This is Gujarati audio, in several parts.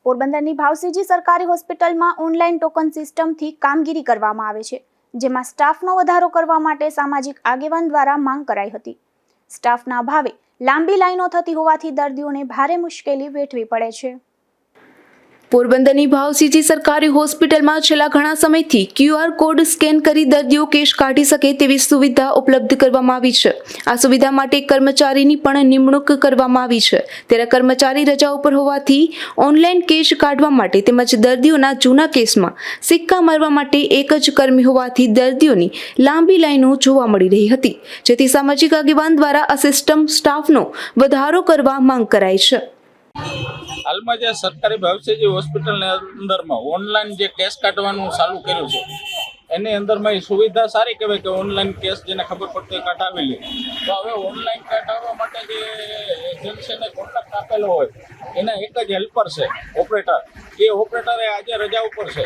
પોરબંદરની ભાવસીજી સરકારી હોસ્પિટલમાં ઓનલાઈન ટોકન સિસ્ટમથી કામગીરી કરવામાં આવે છે, જેમાં સ્ટાફનો વધારો કરવા માટે સામાજિક આગેવાન દ્વારા માંગ કરાઈ હતી। સ્ટાફના અભાવે લાંબી લાઈનો થતી હોવાથી દર્દીઓને ભારે મુશ્કેલી વેઠવી પડે છે। પોરબંદરની ભાવસીજી સરકારી હોસ્પિટલમાં છેલ્લા ઘણા સમયથી QR કોડ સ્કેન કરી દર્દીઓ કેશ કાઢી શકે તેવી સુવિધા ઉપલબ્ધ કરવામાં આવી છે। આ સુવિધા માટે કર્મચારીની પણ નિમણૂક કરવામાં આવી છે, ત્યારે કર્મચારી રજા ઉપર હોવાથી ઓનલાઈન કેશ કાઢવા માટે તેમજ દર્દીઓના જૂના કેસમાં સિક્કા મારવા માટે એક જ કર્મી હોવાથી દર્દીઓની લાંબી લાઈનો જોવા મળી રહી હતી, જેથી સામાજિક આગેવાન દ્વારા આ સિસ્ટમ સ્ટાફનો વધારો કરવા માંગ કરાઈ છે। હાલમાં જે સરકારી ભાવસીજી હોસ્પિટલની અંદરમાં ઓનલાઈન જે કેસ કાઢવાનું ચાલુ કર્યું છે, એની અંદરમાં એ સુવિધા સારી કહેવાય કે ઓનલાઈન કેસ જેને ખબર પડતી કાઢાવી લે। તો હવે ઓનલાઈન કાઢવા માટે જે એજન્સીને કોન્ટ્રાક્ટ આપેલો હોય એના એક જ હેલ્પર છે, ઓપરેટર। એ ઓપરેટરે આજે રજા ઉપર છે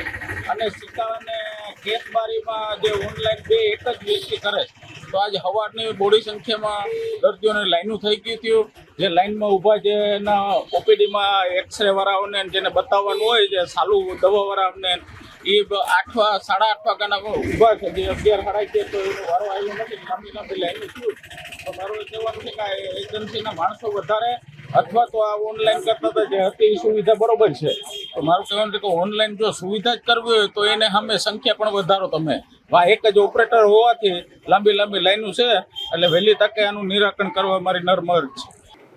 અને સિક્કા અને કેસ બારીમાં જે ઓનલાઈન બે એક જ વ્યક્તિ કરે છે। તો આજે સવારની બોડી સંખ્યામાં દર્દીઓને લાઈનો થઈ ગઈ હતી, જે લાઈનમાં ઊભા છે એના ઓપીડીમાં એક્સરે વાળાઓને જેને બતાવવાનું હોય, જે ચાલુ દવા વાળાઓને એ 8 સાડા 8 વાગ્યાના ઊભા છે, જે 11 સાડા 11 તો એનો વારો આવ્યો નથી, લાંબી લાઈનો થયું। તો મારું એ કહેવાનું છે કે એજન્સીના માણસો વધારે અથવા તો આ ઓનલાઈન કરતા હતા જે હતી એ સુવિધા બરોબર છે। તો મારું કહેવાનું છે કે ઓનલાઈન જો સુવિધા જ કરવી હોય તો એને સામે સંખ્યા પણ વધારો તમે। એક જ ઓપરેટર હોવાથી લાંબી લાઈનો છે, એટલે વહેલી તકે આનું નિરાકરણ કરવા મારી નર્મ અરજ છે।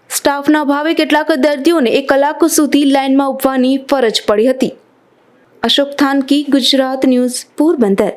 સ્ટાફના અભાવે કેટલાક દર્દીઓને 1 કલાક સુધી લાઈનમાં ઊભવાની ફરજ પડી હતી। અશોક થાનકી, ગુજરાત ન્યૂઝ, પોરબંદર।